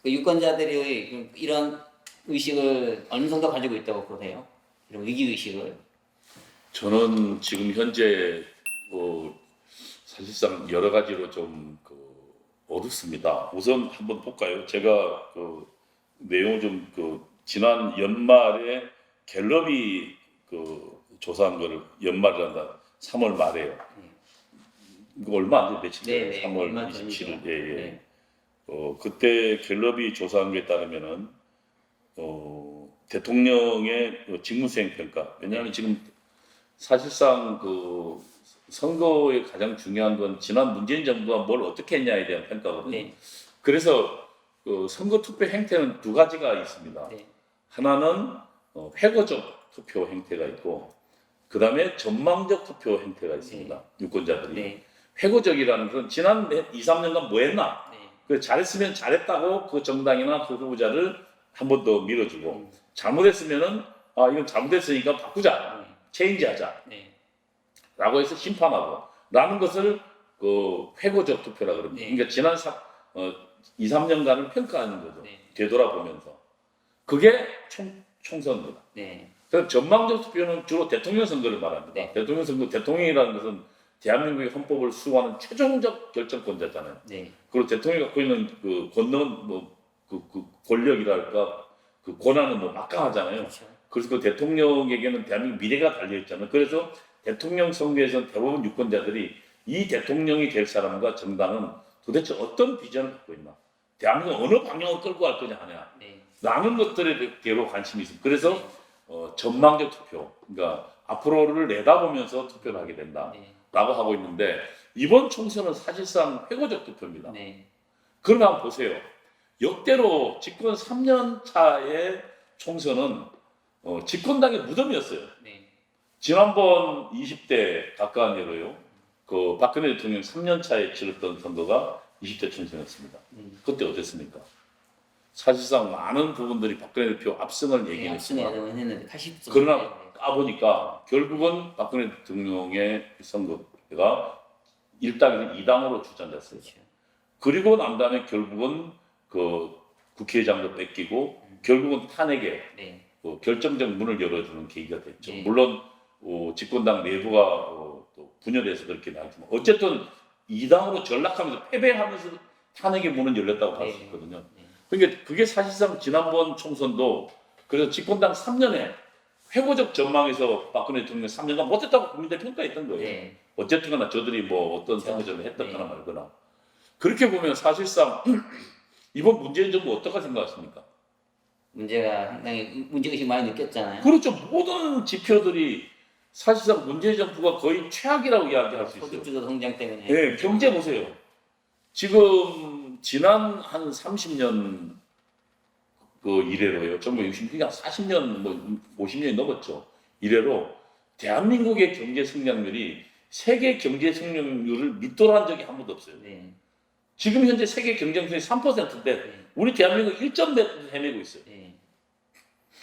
그 유권자들이 이런 의식을 어느 정도 가지고 있다고 보세요? 이런 위기 의식을. 저는 지금 현재 사실상 여러 가지로 좀 어둡습니다. 우선 한번 볼까요? 제가 내용 좀 지난 연말에 갤럽이 조사한 거를 연말을 한다. 3월 말에요. 이거 얼마 안 돼, 며칠 전에 네, 3월 얼마 27일. 전이죠. 예, 예. 네. 그때 갤럽이 조사한 거에 따르면은 대통령의 직무수행 평가. 왜냐하면 지금 사실상 선거에 가장 중요한 건 지난 문재인 정부가 뭘 어떻게 했냐에 대한 평가거든요. 네. 그래서 선거 투표 행태는 두 가지가 있습니다. 네. 하나는 회고적 투표 행태가 있고, 그 다음에 전망적 투표 행태가 있습니다. 유권자들이. 네. 회고적이라는 건 지난 2, 3년간 뭐 했나? 네. 잘했으면 잘했다고 그 정당이나 그 후보자를 한 번 더 밀어주고, 잘못했으면은 이건 잘못했으니까 바꾸자, 체인지하자 네. 라고 해서 심판하고 라는 것을 회고적 투표라 그럽니다. 네. 그러니까 지난 2, 3년간을 평가하는 거죠. 네. 되돌아보면서. 그게 총선입니다. 네. 그래서 전망적 투표는 주로 대통령 선거를 말합니다. 네. 대통령 선거, 대통령이라는 것은 대한민국의 헌법을 수호하는 최종적 결정권자잖아요. 네. 그리고 대통령이 갖고 있는 권능, 그 권력이랄까, 그 권한은 막강하잖아요. 그렇죠. 그래서 그 대통령에게는 대한민국 미래가 달려있잖아요. 그래서 대통령 선거에서는 대부분 유권자들이 이 대통령이 될 사람과 정당은 도대체 어떤 비전을 갖고 있나, 대한민국 어느 방향으로 끌고 갈 거냐 하냐, 네. 라는 것들에 대로 관심이 있습니다. 그래서 전망적 투표, 그러니까 앞으로를 내다보면서 투표를 하게 된다라고 네. 하고 있는데, 이번 총선은 사실상 회고적 투표입니다. 네. 그러면 한번 보세요. 역대로 집권 3년 차의 총선은 집권당의 무덤이었어요. 네. 지난번 20대 가까운 예로요. 박근혜 대통령 3년 차에 치렀던 선거가 20대 총선이었습니다. 그때 어땠습니까? 사실상 많은 부분들이 박근혜 대표 압승을 얘기했지만, 했는데 80점. 그러나 까보니까 결국은 박근혜 대통령의 선거가 1당에서 2당으로 주전됐어요. 그렇죠. 그리고 난 다음에 결국은 국회의장도 뺏기고 결국은 탄핵에 네. 결정적 문을 열어주는 계기가 됐죠. 네. 물론 집권당 내부가 또 분열해서 그렇게 나왔지만 어쨌든 2당으로 전락하면서 패배하면서 탄핵의 문은 열렸다고 볼 수 네. 있거든요. 네. 그러니까 그게 사실상 지난번 총선도 그래서 집권당 3년에 회고적 전망에서 박근혜 대통령이 3년간 못했다고 국민들 평가했던 거예요. 네. 어쨌든 간에 저들이 뭐 어떤 그렇죠. 선거전을 했던거나 네. 말거나. 그렇게 보면 사실상 이번 문재인 정부 어떻게 생각하십니까? 문제가 상당히 문제의식 많이 느꼈잖아요. 그렇죠. 모든 지표들이 사실상 문재인 정부가 거의 최악이라고 이야기할 수 있어요. 소득주도 성장 때문에. 네, 경제 보세요. 지금 지난 한 30년 이래로요. 1960, 그냥 40년, 50년이 넘었죠. 이래로 대한민국의 경제 성장률이 세계 경제 성장률을 밑돌아한 적이 한 번도 없어요. 네. 지금 현재 세계 경쟁률이 3%인데 네. 우리 대한민국 1.몇 헤매고 있어요. 네.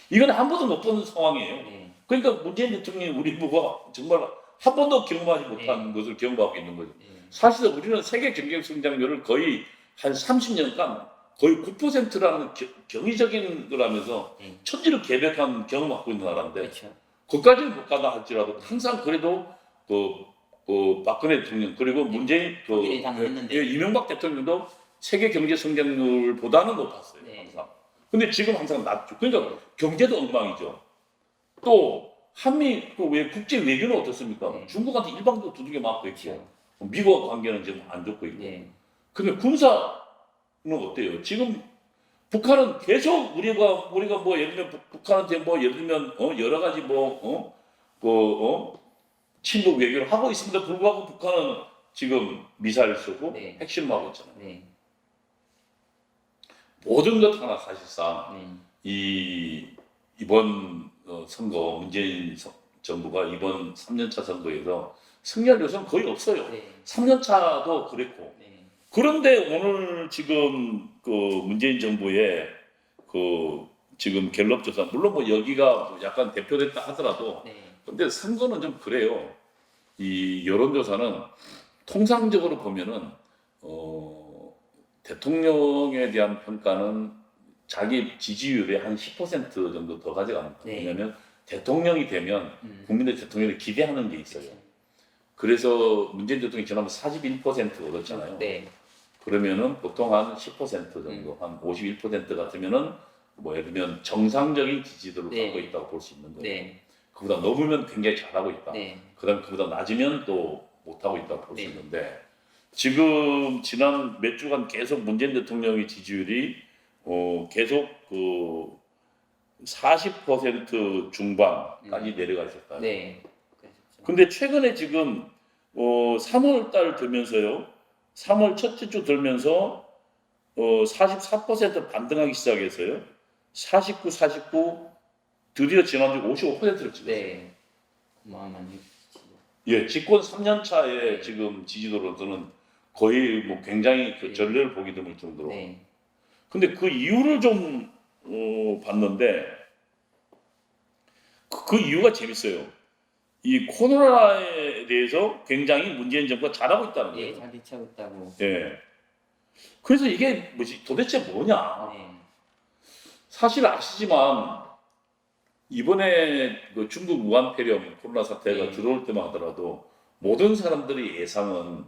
이건 한 번도 못 본 상황이에요. 네. 그러니까 문재인 대통령이 우리 부가 정말 한 번도 경험하지 못한 것을 경험하고 있는 거죠. 네. 사실 우리는 세계 경제 성장률을 거의 한 30년간 거의 9%라는 경이적인 거라면서 네. 천지를 개벽한 경험을 갖고 있는 나라인데 그렇죠. 거기까지는 못 가다 할지라도 항상 그래도 박근혜 대통령 그리고 문재인 국민의당은 했는데. 예, 이명박 대통령도 세계 경제 성장률보다는 높았어요. 네. 항상. 근데 지금 항상 낮죠. 그러니까 네. 경제도 엉망이죠. 또 한미 왜 국제 외교는 어떻습니까? 네. 중국한테 일방적으로 두들겨 맞고 있고 그렇죠. 미국과 관계는 지금 안 좋고 있고. 네. 근데 군사는 어때요? 지금 북한은 계속 우리가 뭐 예를 들면 북한한테 뭐 예를 들면 여러 가지 친북 외교를 하고 있음에도 불구하고 북한은 지금 미사일 쏘고 네. 핵실험하고 있잖아요. 네. 모든 것 하나 사실상 네. 이번 선거 문재인 정부가 이번 3년차 선거에서 승리할 요소는 거의 없어요. 네. 3년차도 그랬고. 네. 그런데 오늘 지금 문재인 정부의 지금 갤럽 조사 물론 뭐 여기가 뭐 약간 대표됐다 하더라도 네. 근데 선거는 좀 그래요. 이 여론조사는 통상적으로 보면은 대통령에 대한 평가는 자기 지지율의 한 10% 정도 더 가져갑니다. 네. 왜냐하면 대통령이 되면 국민들 대통령을 기대하는 게 있어요. 그렇죠. 그래서 문재인 대통령이 지난번 41% 얻었잖아요. 네. 그러면은 보통 한 10% 정도, 한 51% 같으면은 뭐 예를 들면 정상적인 지지도를 네. 갖고 있다고 볼 수 있는 거예요. 네. 그보다 넘으면 굉장히 잘하고 있다. 네. 그다음 그보다 낮으면 또 못하고 있다고 볼 수 네. 있는데 지금 지난 몇 주간 계속 문재인 대통령의 지지율이 계속 그 40% 중반까지 내려가 있었다. 네. 근데 최근에 지금 3월 달 되면서요. 3월 첫째 주 들면서 44% 반등하기 시작해서요. 49 드디어 지난주 55%를 찍었어요. 네. 어마어마한 예, 집권 3년 차에 지금 지지도로서는 거의 뭐 굉장히 그 네. 전례를 보기 드물 정도로. 네. 근데 그 이유를 좀 봤는데 그 이유가 재밌어요. 이 코로나에 대해서 굉장히 문재인 정부가 잘하고 있다는 예, 거예요. 잘 대처하고 있다고. 예. 그래서 이게 뭐지 도대체 뭐냐? 네. 사실 아시지만 이번에 그 중국 우한 폐렴 코로나 사태가 네. 들어올 때만 하더라도 모든 사람들의 예상은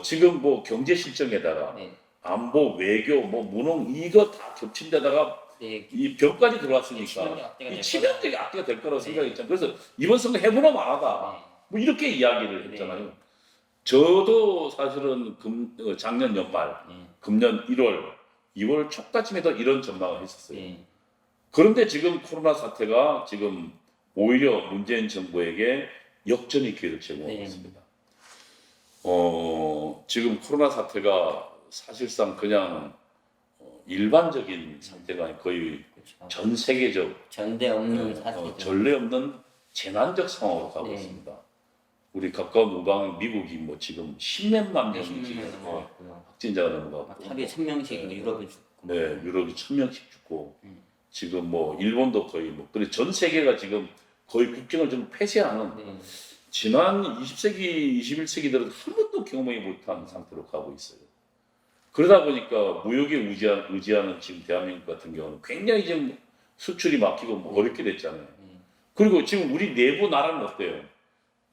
지금 뭐 경제 실정에다가 네. 안보 외교 뭐 무능 이거 다 겹친 데다가 네. 이 병까지 치명적 들어왔으니까 악재가 이 될 치명적인 악재가 될 거라고 네. 생각했잖아요. 그래서 이번 선거 해보나 말하다 네. 뭐 이렇게 이야기를 했잖아요. 저도 사실은 작년 연말 네. 금년 1월 2월 초까지에도 이런 전망을 했었어요. 네. 그런데 지금 코로나 사태가 지금 오히려 문재인 정부에게 역전의 기회를 제공하고 네. 있습니다. 지금 코로나 사태가 사실상 그냥 일반적인 상태가 아니고 거의 그렇죠. 전 세계적 전대 없는 사태죠. 전례 없는 재난적 상황으로 가고 네. 있습니다. 우리 가까운 우방 미국이 뭐 지금 10몇만 명이 10명 지금 넘어갔고요. 확진자가 막 넘어갔고 하루에 1000명씩 네. 유럽에 죽고. 네, 유럽이 1000명씩 죽고 음. 지금 뭐 일본도 거의 뭐 그래 전 세계가 지금 거의 국경을 좀 폐쇄하는 네. 지난 20세기, 21세기 들은 한 번도 경험하지 못한 상태로 가고 있어요. 그러다 보니까 무역에 의지하는 지금 대한민국 같은 경우는 굉장히 지금 수출이 막히고 뭐 어렵게 됐잖아요. 그리고 지금 우리 내부 나라는 어때요?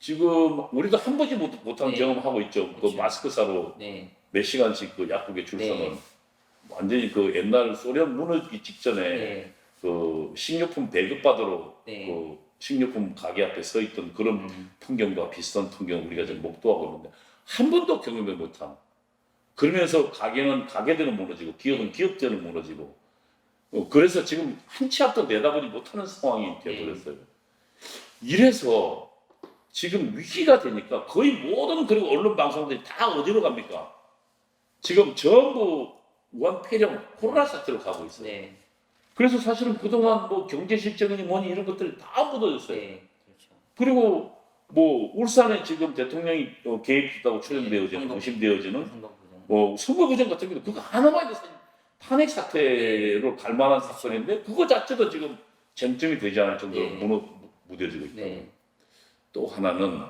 지금 우리도 한 번씩 못한 네. 경험하고 있죠. 그 그렇죠. 마스크 사러 네. 몇 시간씩 그 약국에 줄 서는 네. 완전히 그 옛날 소련 무너지기 직전에 네. 그 식료품 배급받으러 네. 그 식료품 가게 앞에 서 있던 그런 풍경과 비슷한 풍경 우리가 지금 목도하고 있는데 한 번도 경험을 못한 그러면서 가게들은 무너지고 기업들은 무너지고 그래서 지금 한 치 앞도 내다보지 못하는 상황이 되어버렸어요. 이래서 지금 위기가 되니까 거의 모든 그리고 언론 방송들이 다 어디로 갑니까? 지금 전부 우한 폐렴 코로나 사태로 가고 있어요. 네. 그래서 사실은 그동안 뭐 경제 실정이니 뭐니 이런 것들이 다 묻어졌어요. 네. 그렇죠. 그리고 뭐 울산에 지금 대통령이 개입했다고 추정되어지는 선거. 의심되어지는 선거 부정. 뭐 선거부정 같은 경우도 그거 하나만 해도 사실 탄핵 사태로 갈 만한 사건인데 그거 자체도 지금 쟁점이 되지 않을 정도로 네. 무뎌지고 있다. 네. 또 하나는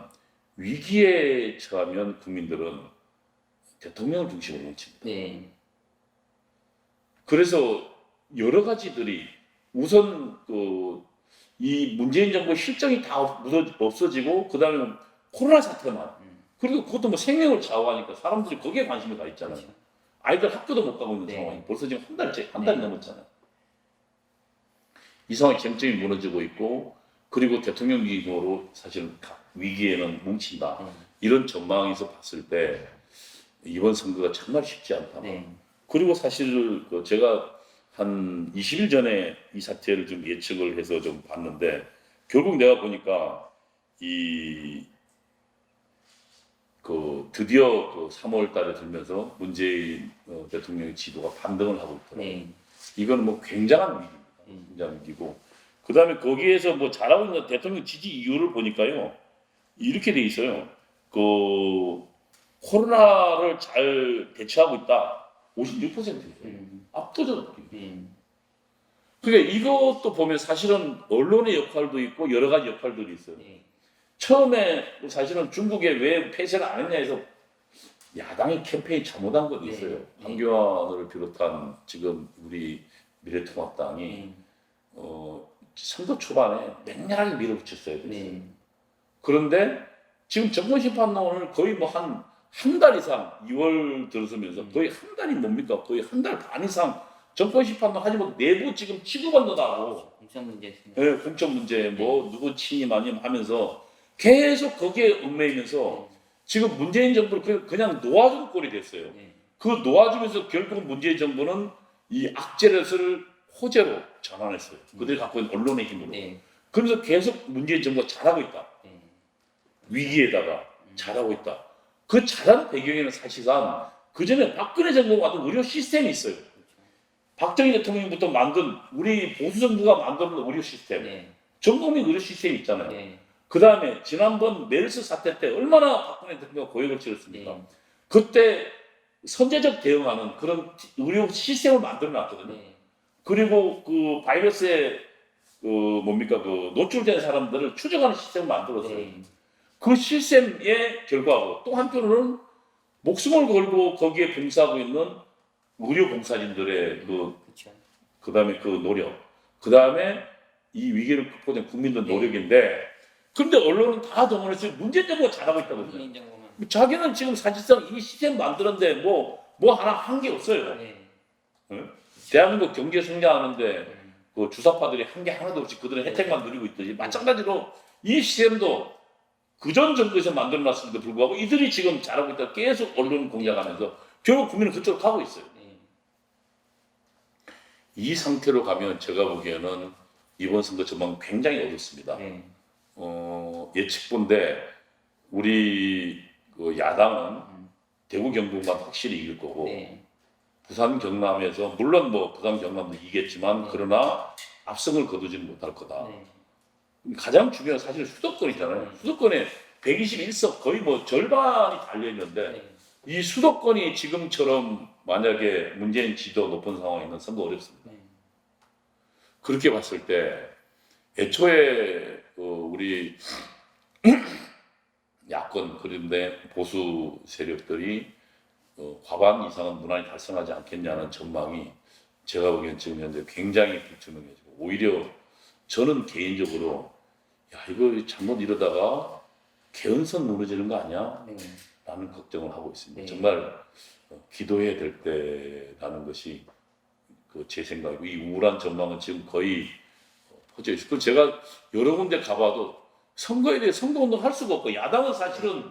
위기에 처하면 국민들은 대통령을 중심으로 뭉칩니다. 네. 그래서 여러 가지들이 우선 이 문재인 정부 실정이 다 없어지고 그 다음에 코로나 사태만 그리고 그것도 뭐 생명을 좌우하니까 사람들이 거기에 관심이 가 있잖아요. 그렇죠. 아이들 학교도 못 가고 있는 네. 상황이 벌써 지금 한 달 네. 넘었잖아요. 이 상황이 쟁점이 무너지고 있고 그리고 대통령 기금으로 사실 위기에는 뭉친다. 이런 전망에서 봤을 때 이번 선거가 정말 쉽지 않다. 네. 그리고 사실 제가 한 20일 전에 이 사태를 좀 예측을 해서 좀 봤는데 결국 내가 보니까 드디어 3월 달에 들면서 문재인 대통령의 지도가 반등을 하고 있더라고요. 네. 이거는 뭐 굉장한 위기입니다. 굉장한 위기고 그 다음에 거기에서 뭐 잘하고 있는 대통령 지지 이유를 보니까요 이렇게 돼 있어요. 코로나를 잘 대처하고 있다. 56%예요. 압도적으로. 그러니까 이것도 보면 사실은 언론의 역할도 있고 여러 가지 역할들이 있어요. 네. 처음에 사실은 중국에 왜 폐쇄를 안 했냐 해서 야당이 캠페인 잘못한 건 네. 있어요. 네. 황교안을 비롯한 지금 우리 미래통합당이 네. 선거 초반에 맹렬하게 밀어붙였어야 됐어요. 네. 그런데 지금 정권심판론을 거의 뭐 한 달 이상 2월 들어서면서 거의 한 달이 뭡니까? 거의 한 달 반 이상 정권심판론 하지 못 내부 지금 취급한다고 공천 문제 있습니다. 네, 공천 문제 뭐 누구 친임 아님 하면서 계속 거기에 얽매이면서 지금 문재인 정부를 그냥 놓아준 꼴이 됐어요. 네. 그 놓아주면서 결국 문재인 정부는 이 악재를 호재로 전환했어요. 그들이 갖고 있는 언론의 힘으로. 네. 그러면서 계속 문재인 정부가 잘하고 있다. 네. 위기에다가 잘하고 있다. 그 잘하는 배경에는 사실상 그 전에 박근혜 정부가 만든 의료 시스템이 있어요. 박정희 대통령부터 만든 우리 보수 정부가 만든 의료 시스템, 네. 전국민 의료 시스템이 있잖아요. 네. 그 다음에 지난번 메르스 사태 때 얼마나 박근혜 대통령가 고역을 치렀습니까? 네. 그때 선제적 대응하는 그런 의료 시스템을 만들어 놨거든요. 네. 그리고 그 바이러스에 그 노출된 사람들을 추적하는 시스템을 만들었어요. 네. 그 시스템의 결과고 또 한편으로는 목숨을 걸고 거기에 봉사하고 있는 의료 봉사진들의 그렇죠. 그다음에 그 노력, 그다음에 이 위기를 극복한 국민들 네. 노력인데 그런데 언론은 다 동원해서 문재인 정부가 잘하고 있다고 그래요. 문재인 정부만. 자기는 지금 사실상 이 시스템 만드는데 뭐 하나 한 게 없어요. 네. 응? 대한민국 경제 성장하는데 네. 그 주사파들이 한 게 하나도 없이 그들은 혜택만 누리고 있듯이 마찬가지로 이 시스템도 그전 정부에서 만들어놨음에도 불구하고 이들이 지금 잘하고 있다 계속 언론 공략하면서 결국 국민은 그쪽으로 가고 있어요. 네. 이 상태로 가면 제가 보기에는 이번 선거 전망 굉장히 어렵습니다. 네. 예측본데 우리 그 야당은 대구 경북만 확실히 이길 거고 네. 부산 경남에서 물론 뭐 부산 경남도 이기겠지만 네. 그러나 압승을 거두지는 못할 거다. 네. 가장 중요한 사실 수도권이잖아요. 네. 수도권에 121석 거의 뭐 절반이 달려 있는데 네. 이 수도권이 지금처럼 만약에 문재인 지도 높은 상황이면 선거 어렵습니다. 네. 그렇게 봤을 때 애초에 우리 야권 그런데 보수 세력들이 과반 이상은 무난히 달성하지 않겠냐는 전망이 제가 보기엔 지금 현재 굉장히 불투명해지고 오히려 저는 개인적으로 야 이거 잘못 이러다가 개헌선 무너지는 거 아니야? 네. 라는 걱정을 하고 있습니다. 네. 정말 기도해야 될 때라는 것이 제 생각이고 이 우울한 전망은 지금 거의 퍼져 있고 제가 여러 군데 가봐도 선거에 대해 선거운동 할 수가 없고 야당은 사실은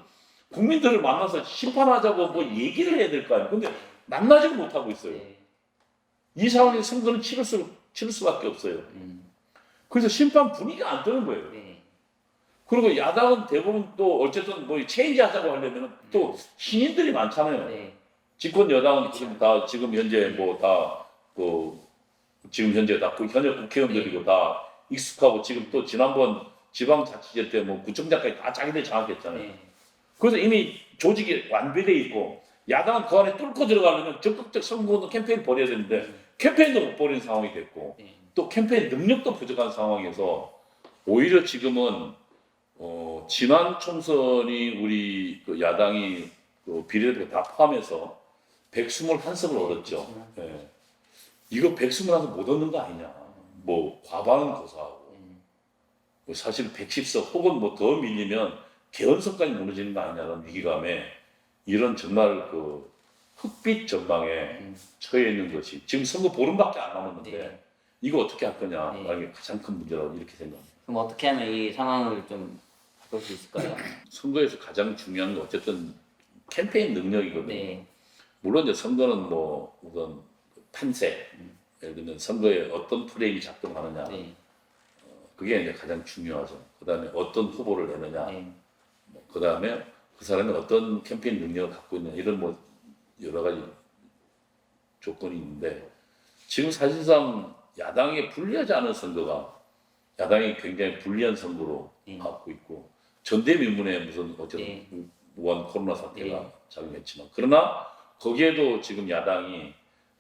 국민들을 만나서 심판하자고 뭐 얘기를 해야 될 거 아니에요. 근데 만나지를 못하고 있어요. 네. 이 상황에서 선거는 치를 수밖에 없어요. 그래서 심판 분위기가 안 뜨는 거예요. 네. 그리고 야당은 대부분 또 어쨌든 뭐 체인지 하자고 하려면 또 신인들이 많잖아요. 네. 집권 여당은 지금 현재 지금 현재 다 현역 국회의원들이고 다 익숙하고 지금 또 지난번 지방자치제 때 뭐 구청장까지 다 자기들 장악했잖아요. 네. 그래서 이미 조직이 완비돼 있고 야당은 그 안에 뚫고 들어가려면 적극적 선거운동 캠페인 벌여야 되는데 캠페인도 못 벌이는 상황이 됐고 네. 또 캠페인 능력도 부족한 상황에서 오히려 지금은 지난 총선이 우리 그 야당이 비례대표 다 포함해서 121석을 얻었죠. 예. 이거 121석 못 얻는 거 아니냐. 뭐 과반은 고사하고 사실 110석 혹은 뭐 더 밀리면 개헌석까지 무너지는 거 아니냐는 위기감에 이런 정말 그 흑빛 전망에 처해 있는 것이 지금 선거 보름밖에 안 남았는데 네. 이거 어떻게 할 거냐 네. 라는 게 가장 큰 문제라고 이렇게 생각합니다. 그럼 어떻게 하면 이 상황을 좀 바꿀 수 있을까요? 선거에서 가장 중요한 건 어쨌든 캠페인 능력이거든요. 네. 물론 이제 선거는 뭐 우선 판세, 예를 들면 선거에 어떤 프레임이 작동하느냐, 네. 그게 이제 가장 중요하죠. 그다음에 어떤 후보를 내느냐, 네. 그다음에 그 사람이 어떤 캠페인 능력을 갖고 있느냐 이런 뭐 여러 가지 조건이 있는데 지금 사실상 야당에 불리하지 않은 선거가 야당이 굉장히 불리한 선거로 갖고 있고 전대미문에 무슨 어쨌든 무한 코로나 사태가 작용했지만 그러나 거기에도 지금 야당이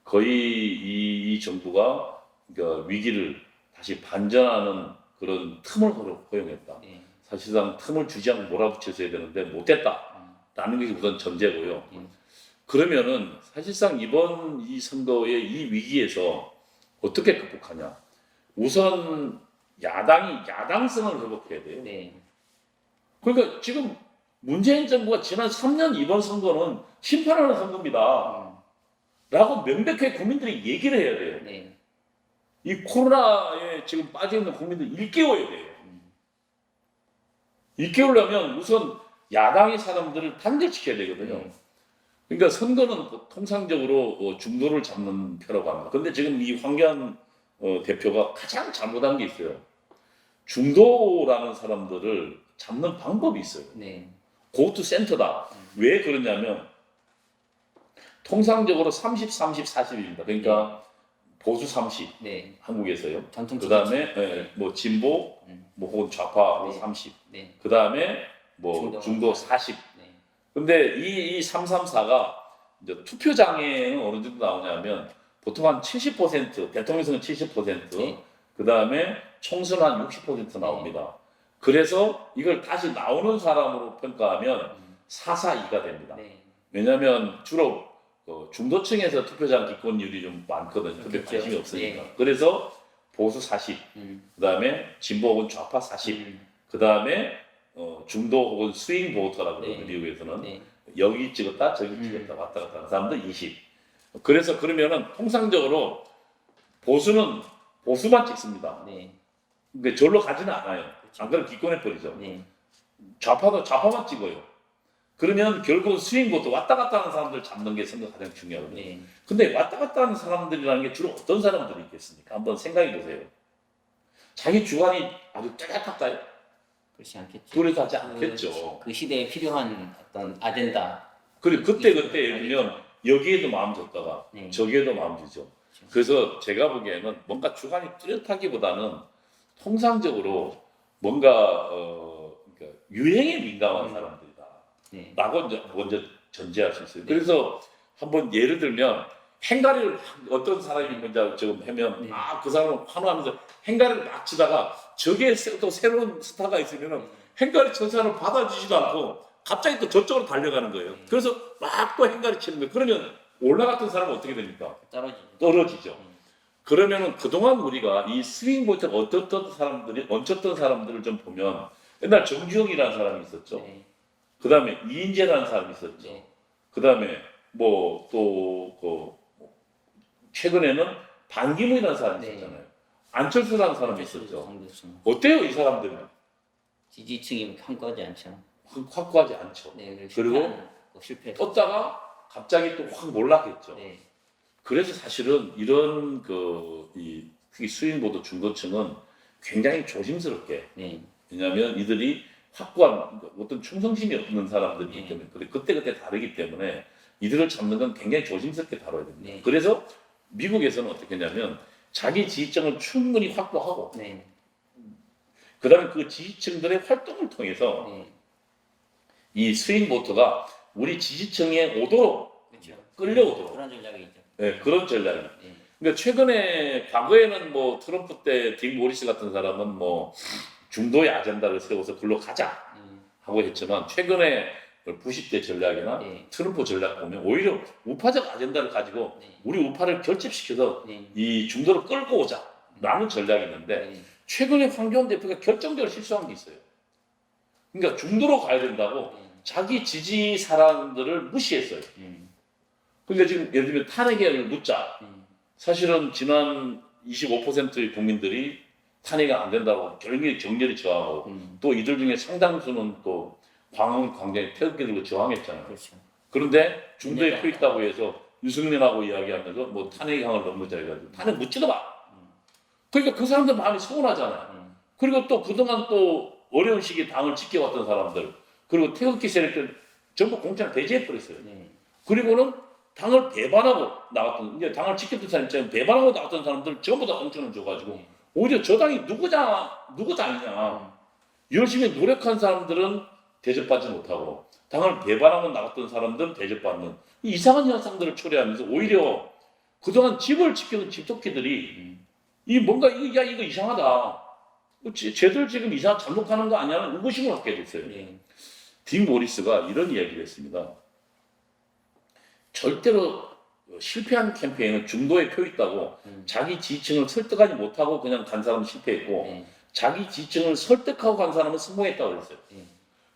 거의 이 정부가 그러니까 위기를 다시 반전하는 그런 틈을 허용했다. 네. 사실상 틈을 주지 않고 몰아붙였어야 되는데 못했다. 게 우선 전제고요. 예. 그러면은 사실상 이번 이 선거의 이 위기에서 어떻게 극복하냐? 우선 야당이 야당성을 회복해야 돼요. 네. 그러니까 지금 문재인 정부가 지난 3년 이번 선거는 심판하는 선거입니다. 라고 명백하게 국민들이 얘기를 해야 돼요. 네. 이 코로나에 지금 빠져있는 국민들 일깨워야 돼요. 일깨우려면 우선 야당의 사람들을 단결시켜야 되거든요. 그러니까 선거는 통상적으로 중도를 잡는 표라고 합니다. 근데 지금 이 황교안 대표가 가장 잘못한 게 있어요. 중도라는 사람들을 잡는 방법이 있어요. 네. 고투 센터다. 왜 그러냐면 통상적으로 30, 30, 40입니다. 그러니까 보수 30 네. 한국에서요. 전통 그 다음에 지지층. 뭐 진보, 뭐 혹은 좌파 네. 30. 네. 그 다음에 뭐 중도 40. 네. 근데 이 334가 이제 투표 장애는 어느 정도 나오냐면 보통 한 70%, 대통령 선거 70%, 네. 그 다음에 총선 한 60% 나옵니다. 그래서 이걸 다시 나오는 사람으로 평가하면 442가 됩니다. 네. 왜냐하면 주로 중도층에서 투표장 기권율이 좀 많거든요. 근데 그렇죠. 관심이 없으니까. 네. 그래서 보수 40, 그 다음에 진보 혹은 좌파 40, 그 다음에 중도 혹은 스윙 보터라고 그러거든요. 네. 미국에서는. 네. 여기 찍었다 저기 찍었다 왔다 갔다 하는 사람들 20. 그래서 그러면은 통상적으로 보수는 보수만 찍습니다. 네. 근데 절로 가지는 않아요. 안 그러면 기권해 버리죠. 네. 좌파도 좌파만 찍어요. 그러면 결국은 스윙보도 왔다 갔다 하는 사람들 잡는 게 선거 가장 중요하거든요. 네. 근데 왔다 갔다 하는 사람들이라는 게 주로 어떤 사람들이 있겠습니까? 한번 생각해 보세요. 자기 주관이 아주 뚜렷할까요? 그렇지 않겠죠. 뚜렷하지 않겠죠. 그 시대에 필요한 어떤 아젠다. 그리고 그때 예를 들면 여기에도 마음 줬다가 네. 저기에도 마음 주죠. 그래서 제가 보기에는 뭔가 주관이 뚜렷하기보다는 통상적으로 뭔가 그러니까 유행에 민감한 사람들이다. 네. 라고 이제 먼저 전제할 수 있어요. 그래서 한번 예를 들면 행가리를 어떤 사람이 먼저 지금 하면 네. 그 사람은 환호하면서 행가리를 막 치다가 저기에 또 새로운 스타가 있으면은 행가리 저 사람을 받아주지도 않고 갑자기 또 저쪽으로 달려가는 거예요. 그래서 막 또 행가리 치는 거예요. 그러면 올라갔던 사람은 어떻게 됩니까? 떨어지죠. 그러면은 그동안 우리가 이 스윙 보트가 어떻던 사람들이 얹혔던 사람들을 좀 보면 옛날 정주영이라는 사람이 있었죠. 네. 그 다음에 이인재라는 사람이 있었죠. 네. 그 다음에 뭐 또 최근에는 반기문이라는 사람이 네. 있었잖아요. 안철수라는 사람이 있었죠. 상대층. 어때요 이 사람들은? 지지층이 한거지 않죠. 확고하지 않죠. 네. 그리고 실패. 떴다가 갑자기 또 확 몰락했죠. 네. 그래서 사실은 이런 특히 스윙보드 중도층은 굉장히 조심스럽게 네. 왜냐하면 이들이 확고한 어떤 충성심이 없는 사람들이기 네. 때문에 그때 다르기 때문에 이들을 잡는 건 굉장히 조심스럽게 다뤄야 됩니다. 네. 그래서 미국에서는 어떻게 했냐면 자기 지지층을 충분히 확보하고 네. 그 다음에 그 지지층들의 활동을 통해서 네. 이 스윙 보트가 우리 지지층에 오도록 그렇죠. 끌려오도록 그런 전략이 있죠. 네, 그런 전략이. 네. 그러니까 최근에 과거에는 뭐 트럼프 때 딕 모리스 같은 사람은 뭐 중도의 아젠다를 세워서 글로 가자 하고 했지만 최근에 부시 때 전략이나 네. 트럼프 전략 보면 오히려 우파적 아젠다를 가지고 네. 우리 우파를 결집시켜서 네. 이 중도를 끌고 오자라는 전략이 있는데 네. 최근에 황교안 대표가 결정적으로 실수한 게 있어요. 그러니까 중도로 가야 된다고 네. 자기 지지 사람들을 무시했어요. 그러니까 지금 예를 들면 탄핵을 묻자. 사실은 지난 25%의 국민들이 탄핵이 안 된다고 격렬히 저항하고 또 이들 중에 상당수는 또 광장에 태극기 들고 저항했잖아요. 그렇죠. 그런데 중도에 표 있다고 해서 유승민하고 이야기하면서 뭐 탄핵 향을 넘는자 해가지고 탄핵 묻지도 마. 그러니까 그 사람들 마음이 서운하잖아요. 그리고 또 그동안 또 어려운 시기에 당을 지켜왔던 사람들 그리고 태극기 세력들 전부 공천을 배제해버렸어요. 네. 그리고는 당을 배반하고 나왔던 이제 당을 지켰던 사람 입장에 배반하고 나왔던 사람들 전부 다 공천을 줘가지고 네. 오히려 저 당이 누구 당이냐 열심히 노력한 사람들은 대접받지 못하고 당을 배반하고 나갔던 사람들은 대접받는 이 이상한 현상들을 초래하면서 오히려 그동안 집을 지켜던 집토끼들이 이 뭔가 이거 이상하다 쟤들 지금 잘못하는 거 아니야? 의구심을 갖게 됐어요. 네. 딕 모리스가 이런 이야기를 했습니다. 절대로 실패한 캠페인은 중도에 표 있다고 자기 지지층을 설득하지 못하고 그냥 간 사람은 실패했고 네. 자기 지지층을 설득하고 간 사람은 성공했다고 그랬어요. 네.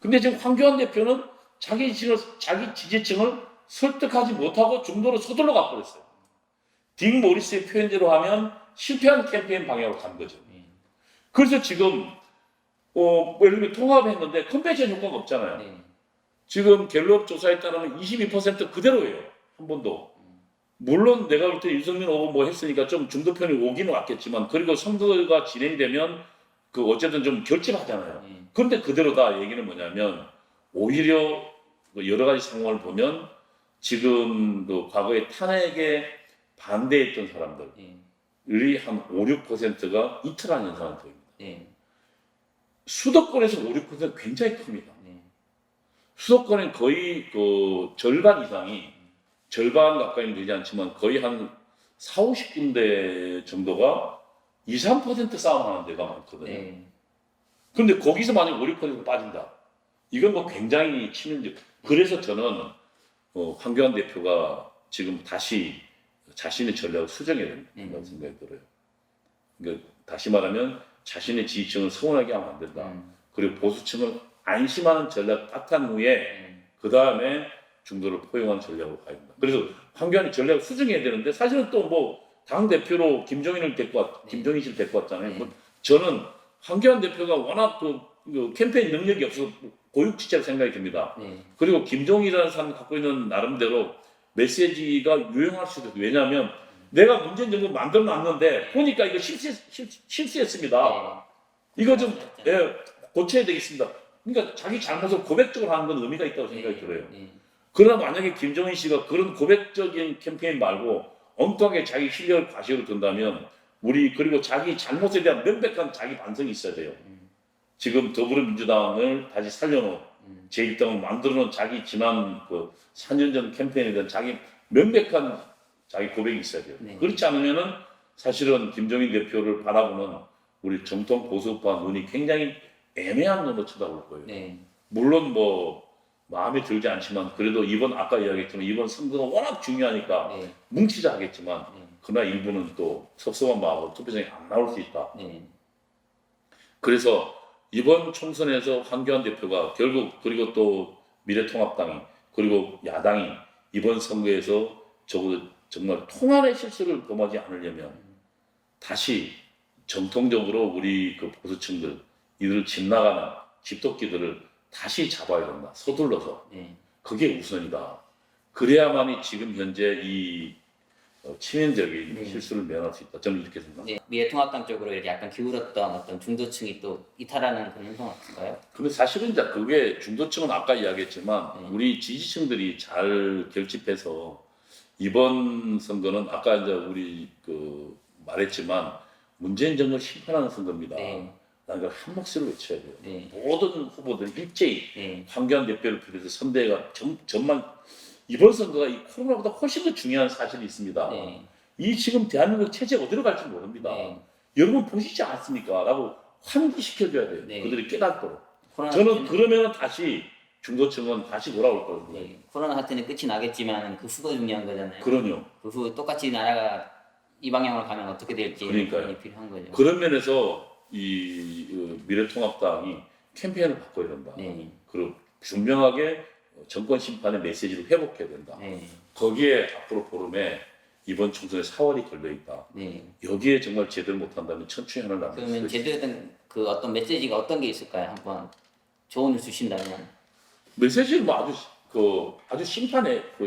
근데 지금 황교안 대표는 자기 지지층을 설득하지 못하고 중도로 서둘러 가버렸어요. 딕 모리스의 표현대로 하면 실패한 캠페인 방향으로 간 거죠. 그래서 지금 예를 들면 통합했는데 컨벤션 효과가 없잖아요. 네. 지금 갤럽 조사에 따르면 22% 그대로예요. 한 번도. 물론 내가 볼 때 윤석열 오고 뭐 했으니까 좀 중도편이 오기는 왔겠지만 그리고 선거가 진행되면 그 어쨌든 좀 결집하잖아요. 그런데 그대로다. 얘기는 뭐냐면 오히려 여러 가지 상황을 보면 지금 그 과거에 탄핵에 반대했던 사람들이 한 5, 6%가 이탈한 현상을 보입니다. 네. 수도권에서 5, 6% 굉장히 큽니다. 네. 수도권은 거의 그 절반 이상이 절반 가까이는 되지 않지만 거의 한 4, 50군데 정도가 2, 3% 싸움하는 데가 많거든요. 네. 근데 거기서 만약 5, 6% 빠진다. 이건 뭐 굉장히 치명적. 그래서 저는 황교안 대표가 지금 다시 자신의 전략을 수정해야 된다고 생각이 들어요. 그러니까 다시 말하면 자신의 지지층을 서운하게 하면 안 된다. 그리고 보수층을 안심하는 전략 딱 한 후에 그 다음에 중도를 포용한 전략으로 가야 된다. 그래서 황교안이 전략을 수정해야 되는데 사실은 또 뭐 당 대표로 김종인 씨를 데리고 왔잖아요. 뭐 저는 황교안 대표가 워낙 그 캠페인 능력이 없어서 고육지체로 생각이 듭니다. 그리고 김종인이라는 사람이 갖고 있는 나름대로 메시지가 유용할 수도 있어요. 왜냐하면 내가 문재인 정부 만들어 놨는데 보니까 이거 실수했습니다. 이거 좀 고쳐야 되겠습니다. 그러니까 자기 잘못을 고백적으로 하는 건 의미가 있다고 생각이 들어요. 그러나 만약에 김종인 씨가 그런 고백적인 캠페인 말고 엉뚱하게 자기 실력을 과시로 든다면 그리고 자기 잘못에 대한 명백한 자기 반성이 있어야 돼요. 지금 더불어민주당을 다시 살려놓은 제1당을 만들어놓은 자기 지난 그 4년 전 캠페인에 대한 자기 명백한 자기 고백이 있어야 돼요. 그렇지 않으면은 사실은 김종인 대표를 바라보는 우리 정통 보수파 눈이 굉장히 애매한 눈으로 쳐다볼 거예요. 물론 뭐 마음에 들지 않지만 그래도 아까 이야기했지만 이번 선거가 워낙 중요하니까 뭉치자 하겠지만 그러나 일부는 또 섭섭한 마음으로 투표장에 안 나올 수 있다. 그래서 이번 총선에서 황교안 대표가 결국 그리고 또 미래통합당이 그리고 야당이 이번 선거에서 적어도 정말 통합의 실수를 범하지 않으려면 다시 정통적으로 우리 그 보수층들 이들을 집 나가는 집도끼들을 다시 잡아야 된다. 서둘러서. 그게 우선이다. 그래야만이 지금 현재 이 치명적인 실수를 면할 수 있다. 저는 이렇게 생각합니다. 미래통합당 쪽으로 이렇게 약간 기울었던 어떤 중도층이 또 이탈하는 그런 현상 같은가요? 근데 사실은 이제 그게 중도층은 아까 이야기했지만 우리 지지층들이 잘 결집해서 이번 선거는 아까 이제 우리 그 말했지만 문재인 정부를 심판하는 선거입니다. 나는 그걸 한 목소리로 외쳐야 돼요. 모든 후보들이 일제히 황교안 대표를 비롯해서 선대가 전만 이번 선거가 이 코로나보다 훨씬 더 중요한 사실이 있습니다. 이 지금 대한민국 체제 어디로 갈지 모릅니다. 여러분 보시지 않습니까? 라고 환기시켜줘야 돼요. 그들이 깨닫도록. 저는 그러면 다시 중도층은 다시 돌아올 거거든요. 코로나 사태는 끝이 나겠지만 그 후가 중요한 거잖아요. 그럼요. 그 후 똑같이 나라가 이 방향으로 가면 어떻게 될지 필요한 거죠. 그런 면에서 이 미래통합당이 캠페인을 바꿔야 된다. 그리고 분명하게 정권 심판의 메시지를 회복해야 된다. 거기에 앞으로 보름에 이번 총선에 4월이 걸려 있다. 여기에 정말 제대로 못한다면 천추의 하늘 남을 그러면 제대로 된 그 어떤 메시지가 어떤 게 있을까요? 한번 조언을 주신다면. 메시지는 뭐 아주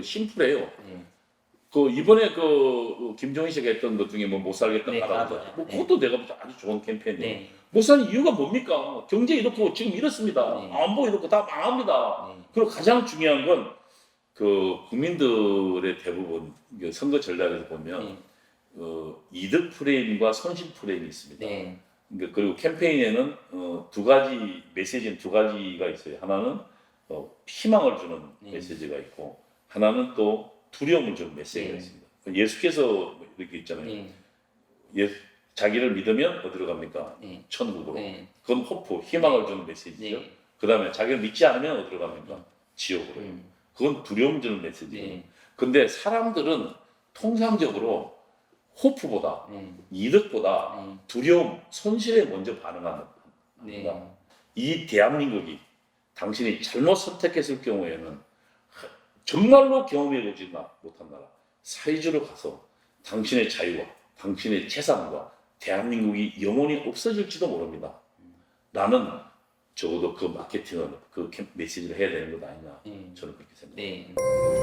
심플해요. 그 이번에 그 김종인 씨가 했던 것 중에 뭐 못 살겠다 가라보자. 뭐 그것도 내가 볼 때 아주 좋은 캠페인이에요. 못 사는 이유가 뭡니까? 경제 이렇고 지금 이렇습니다. 안보 이렇고 다 망합니다. 그리고 가장 중요한 건 그 국민들의 대부분 선거 전략에서 보면 이득 프레임과 손실 프레임이 있습니다. 그리고 캠페인에는 메시지는 두 가지가 있어요. 하나는 희망을 주는 메시지가 있고 하나는 또 두려움을 주는 메시지가 있습니다. 예수께서 이렇게 있잖아요. 자기를 믿으면 어디로 갑니까? 천국으로. 그건 호프, 희망을 주는 메시지죠. 그 다음에 자기를 믿지 않으면 어디로 갑니까? 지옥으로. 그건 두려움 주는 메시지예요. 네. 근데 사람들은 통상적으로 호프보다 이득보다 두려움, 손실에 먼저 반응한다. 네. 이 대한민국이 당신이 잘못 선택했을 경우에는 정말로 경험해보지 못한 나라 사회주로 가서 당신의 자유와 당신의 재산과 대한민국이 영원히 없어질지도 모릅니다. 나는 적어도 그 마케팅을 그 메시지를 해야 되는 것 아니냐 저는 그렇게 생각합니다. 네.